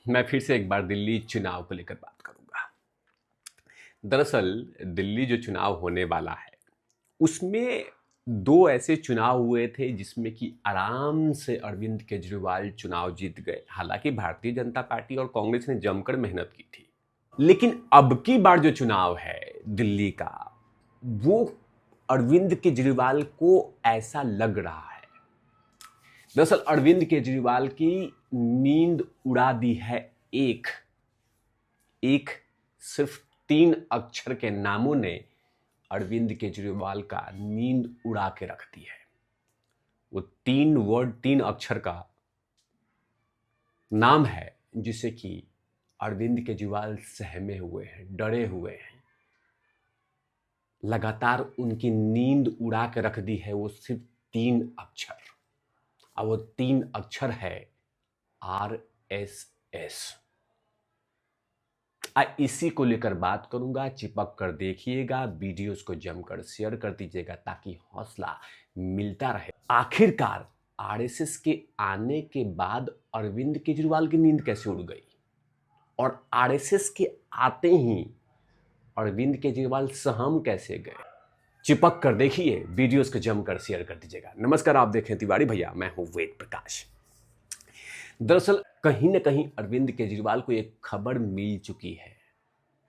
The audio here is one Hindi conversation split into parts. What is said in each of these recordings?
मैं फिर से एक बार दिल्ली चुनाव को लेकर बात करूंगा। दरअसल दिल्ली जो चुनाव होने वाला है उसमें दो ऐसे चुनाव हुए थे जिसमें कि आराम से अरविंद केजरीवाल चुनाव जीत गए। हालांकि भारतीय जनता पार्टी और कांग्रेस ने जमकर मेहनत की थी, लेकिन अब की बार जो चुनाव है दिल्ली का, वो अरविंद केजरीवाल को ऐसा लग रहा है। दरअसल अरविंद केजरीवाल की नींद उड़ा दी है एक एक सिर्फ 3 अक्षर के नामों ने अरविंद केजरीवाल का नींद उड़ा के रख दी है। वो 3 अक्षर का नाम है जिसे कि अरविंद केजरीवाल सहमे हुए हैं, डरे हुए हैं। लगातार उनकी नींद उड़ा के रख दी है वो सिर्फ 3 अक्षर, और वो 3 अक्षर है RSS। इसी को लेकर बात करूंगा, चिपक कर देखिएगा, वीडियोस को जमकर शेयर कर दीजिएगा ताकि हौसला मिलता रहे। आखिरकार आरएसएस के आने के बाद अरविंद केजरीवाल की नींद कैसे उड़ गई, और आरएसएस के आते ही अरविंद केजरीवाल सहम कैसे गए। चिपक कर देखिए, वीडियोस को जमकर शेयर कर दीजिएगा। नमस्कार, आप देखें तिवारी भैया, मैं हूं वेद प्रकाश। दरअसल कहीं ना कहीं अरविंद केजरीवाल को एक खबर मिल चुकी है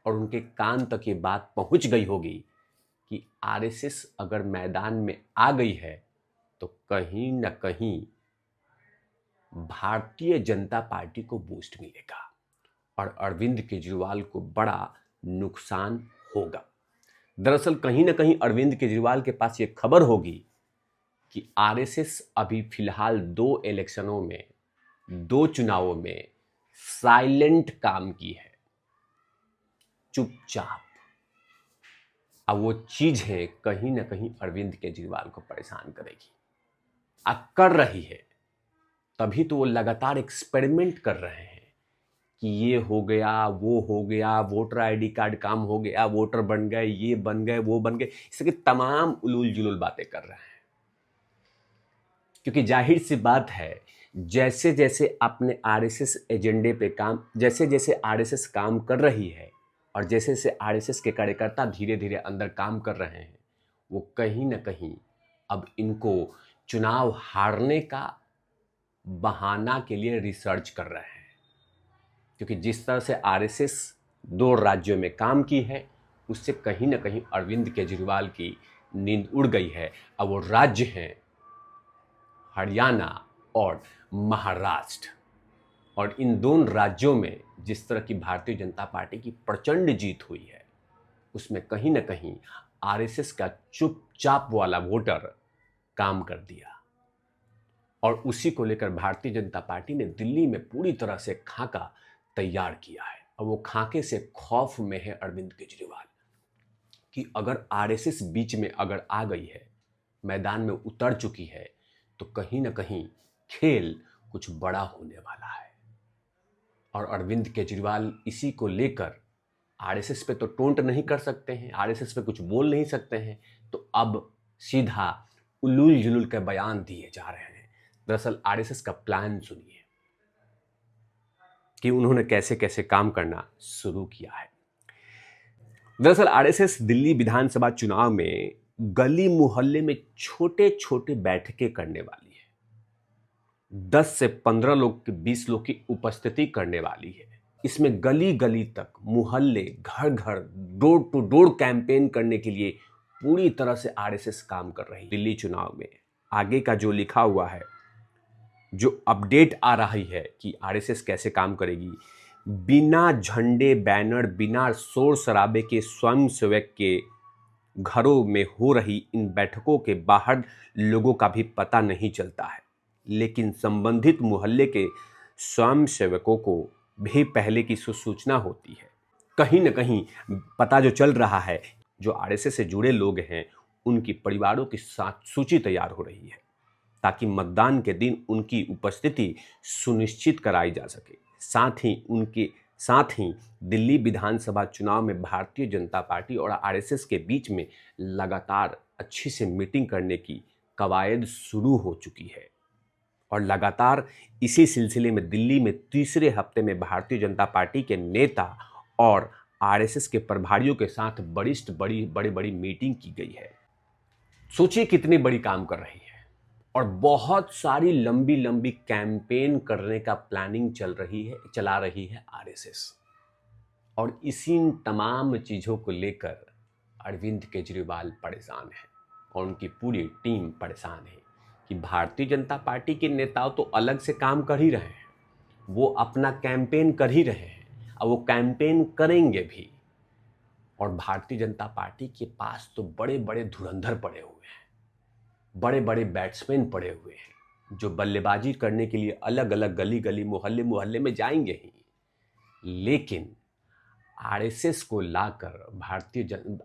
और उनके कान तक ये बात पहुंच गई होगी कि आरएसएस अगर मैदान में आ गई है तो कहीं ना कहीं भारतीय जनता पार्टी को बूस्ट मिलेगा और अरविंद केजरीवाल को बड़ा नुकसान होगा। दरअसल कहीं ना कहीं अरविंद केजरीवाल के पास ये खबर होगी कि आरएसएस अभी फिलहाल 2 चुनावों में साइलेंट काम की है, चुपचाप। अब वो चीजें कहीं ना कहीं अरविंद केजरीवाल को परेशान करेगी, कर रही है। तभी तो वो लगातार एक्सपेरिमेंट कर रहे हैं कि ये हो गया, वो हो गया, वोटर आईडी कार्ड काम हो गया, वोटर बन गए, ये बन गए, वो बन गए, इस तरह की तमाम उलूल जुलूल बातें कर रहे हैं। क्योंकि जाहिर सी बात है, जैसे जैसे अपने आरएसएस एजेंडे पे काम, जैसे जैसे आरएसएस काम कर रही है और जैसे जैसे आरएसएस के कार्यकर्ता धीरे धीरे अंदर काम कर रहे हैं, वो कहीं ना कहीं अब इनको चुनाव हारने का बहाना के लिए रिसर्च कर रहे हैं। क्योंकि जिस तरह से आरएसएस 2 राज्यों में काम की है, उससे कहीं ना कहीं अरविंद केजरीवाल की नींद उड़ गई है। अब वो राज्य हैं हरियाणा और महाराष्ट्र, और इन दोनों राज्यों में जिस तरह की भारतीय जनता पार्टी की प्रचंड जीत हुई है, उसमें कहीं ना कहीं आरएसएस का चुपचाप वाला वोटर काम कर दिया। और उसी को लेकर भारतीय जनता पार्टी ने दिल्ली में पूरी तरह से खाका तैयार किया है। और वो खाके से खौफ में है अरविंद केजरीवाल कि अगर आरएसएस बीच में अगर आ गई है, मैदान में उतर चुकी है, तो कहीं ना कहीं खेल कुछ बड़ा होने वाला है। और अरविंद केजरीवाल इसी को लेकर आरएसएस पे तो टोंट नहीं कर सकते हैं, आरएसएस पे कुछ बोल नहीं सकते हैं, तो अब सीधा उलूल जुलूल के बयान दिए जा रहे हैं। दरअसल आरएसएस का प्लान सुनिए कि उन्होंने कैसे कैसे काम करना शुरू किया है। दरअसल आरएसएस दिल्ली विधानसभा चुनाव में गली मोहल्ले में छोटे छोटे बैठकें करने वाली है। 10 से 15 लोग की 20 लोग की उपस्थिति करने वाली है। इसमें गली गली तक, मोहल्ले, घर घर, डोर टू डोर कैंपेन करने के लिए पूरी तरह से आरएसएस काम कर रही है। दिल्ली चुनाव में आगे का जो लिखा हुआ है, जो अपडेट आ रही है कि आरएसएस कैसे काम करेगी, बिना झंडे, बैनर, बिना शोर शराबे के स्वयंसेवक के घरों में हो रही इन बैठकों के बाहर लोगों का भी पता नहीं चलता है, लेकिन संबंधित मोहल्ले के स्वयंसेवकों को भी पहले की सूचना होती है। कहीं न कहीं पता जो चल रहा है, जो आरएसएस से जुड़े लोग हैं, उनकी परिवारों की सूची तैयार हो रही है ताकि मतदान के दिन उनकी उपस्थिति सुनिश्चित कराई जा सके। साथ ही दिल्ली विधानसभा चुनाव में भारतीय जनता पार्टी और आरएसएस के बीच में लगातार अच्छी से मीटिंग करने की कवायद शुरू हो चुकी है। और लगातार इसी सिलसिले में दिल्ली में तीसरे हफ्ते में भारतीय जनता पार्टी के नेता और आरएसएस के प्रभारियों के साथ बड़ी बड़ी मीटिंग की गई है। सोचिए कितनी बड़ी काम कर रही है और बहुत सारी लंबी लंबी कैंपेन करने का प्लानिंग चला रही है आरएसएस। और इसी तमाम चीज़ों को लेकर अरविंद केजरीवाल परेशान है और उनकी पूरी टीम परेशान है कि भारतीय जनता पार्टी के नेताओं तो अलग से काम कर ही रहे हैं, वो अपना कैंपेन कर ही रहे हैं और वो कैंपेन करेंगे भी। और भारतीय जनता पार्टी के पास तो बड़े बड़े धुरंधर पड़े हुए हैं, बड़े बड़े बैट्समैन पड़े हुए हैं जो बल्लेबाजी करने के लिए अलग अलग गली गली मोहल्ले मोहल्ले में जाएंगे ही। लेकिन आरएसएस को लाकर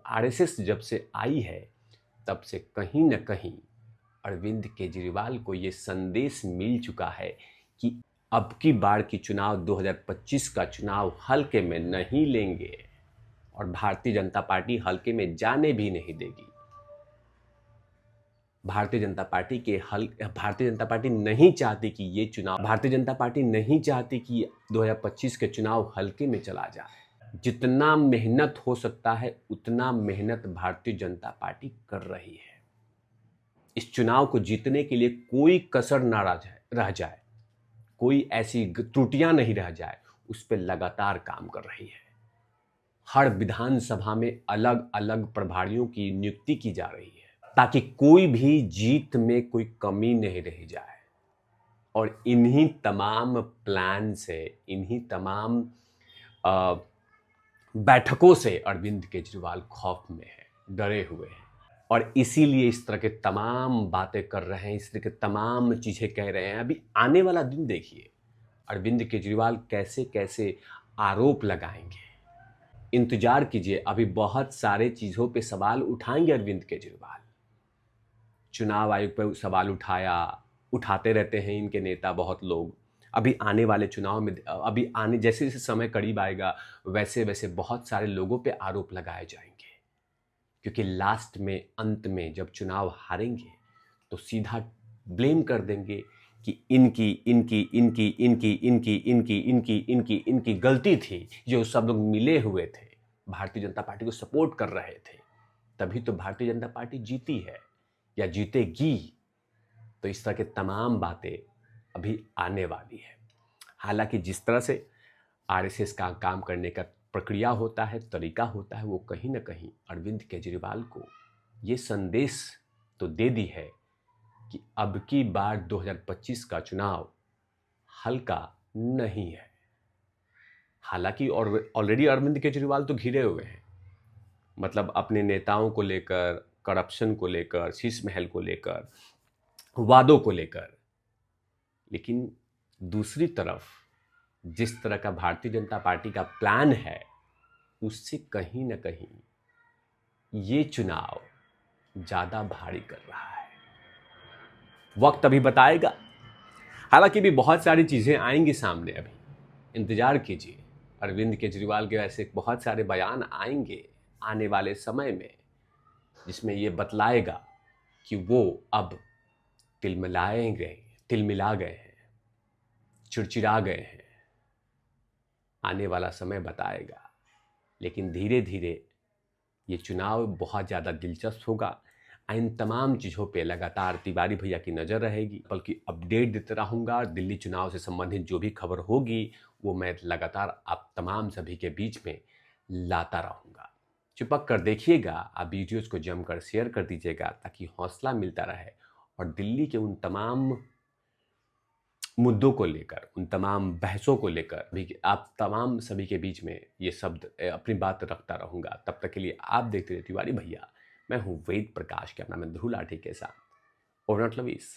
आरएसएस जब से आई है तब से कहीं न कहीं अरविंद केजरीवाल को ये संदेश मिल चुका है कि अब की बार की चुनाव 2025 का चुनाव हल्के में नहीं लेंगे और भारतीय जनता पार्टी हल्के में जाने भी नहीं देगी। भारतीय जनता पार्टी नहीं चाहती कि ये चुनाव, भारतीय जनता पार्टी नहीं चाहती कि 2025 के चुनाव हल्के में चला जाए। जितना मेहनत हो सकता है उतना मेहनत भारतीय जनता पार्टी कर रही है। इस चुनाव को जीतने के लिए कोई कसर ना रह जाए, कोई ऐसी त्रुटियां नहीं रह जाए, उस पर लगातार काम कर रही है। हर विधानसभा में अलग अलग प्रभारियों की नियुक्ति की जा रही है ताकि कोई भी जीत में कोई कमी नहीं रह जाए। और इन्हीं तमाम प्लान से, इन्हीं तमाम बैठकों से अरविंद केजरीवाल खौफ में है, डरे हुए हैं और इसीलिए इस तरह के तमाम बातें कर रहे हैं, इस तरह के तमाम चीज़ें कह रहे हैं। अभी आने वाला दिन देखिए अरविंद केजरीवाल कैसे कैसे आरोप लगाएंगे। इंतजार कीजिए, अभी बहुत सारे चीज़ों पे सवाल उठाएंगे अरविंद केजरीवाल। चुनाव आयोग पर सवाल उठाते रहते हैं इनके नेता बहुत लोग। अभी आने वाले चुनाव में जैसे जैसे समय करीब आएगा वैसे वैसे बहुत सारे लोगों पे आरोप लगाए जाएंगे, क्योंकि लास्ट में, अंत में जब चुनाव हारेंगे तो सीधा ब्लेम कर देंगे कि इनकी गलती थी, जो सब लोग मिले हुए थे, भारतीय जनता पार्टी को सपोर्ट कर रहे थे, तभी तो भारतीय जनता पार्टी जीती है या जीतेगी। तो इस तरह के तमाम बातें अभी आने वाली है। हालांकि जिस तरह से आरएसएस का काम करने का प्रक्रिया होता है, तरीका होता है, वो कहीं ना कहीं अरविंद केजरीवाल को ये संदेश तो दे दी है कि अब की बार 2025 का चुनाव हल्का नहीं है। हालांकि और ऑलरेडी अरविंद केजरीवाल तो घिरे हुए हैं, मतलब अपने नेताओं को लेकर, करप्शन को लेकर, शीश महल को लेकर, वादों को लेकर। लेकिन दूसरी तरफ जिस तरह का भारतीय जनता पार्टी का प्लान है उससे कहीं ना कहीं ये चुनाव ज़्यादा भारी कर रहा है। वक्त अभी बताएगा। हालांकि भी बहुत सारी चीज़ें आएंगी सामने, अभी इंतज़ार कीजिए। अरविंद केजरीवाल के ऐसे बहुत सारे बयान आएंगे आने वाले समय में जिसमें ये बतलाएगा कि वो अब तिलमिला गए हैं, चिड़चिड़ा गए हैं। आने वाला समय बताएगा। लेकिन धीरे धीरे ये चुनाव बहुत ज़्यादा दिलचस्प होगा। इन तमाम चीज़ों पे लगातार तिवारी भैया की नज़र रहेगी, बल्कि अपडेट देते रहूँगा। दिल्ली चुनाव से संबंधित जो भी खबर होगी वो मैं लगातार आप तमाम सभी के बीच में लाता रहूँगा। चिपक कर देखिएगा, आप वीडियोज़ को जमकर शेयर कर दीजिएगा ताकि हौसला मिलता रहे और दिल्ली के उन तमाम मुद्दों को लेकर, उन तमाम बहसों को लेकर भी आप तमाम सभी के बीच में ये शब्द अपनी बात रखता रहूँगा। तब तक के लिए आप देखते रहिए तिवारी भैया। मैं हूँ वेद प्रकाश, के अपना मैं ध्रुव लाठी के साथ। Over not lovies.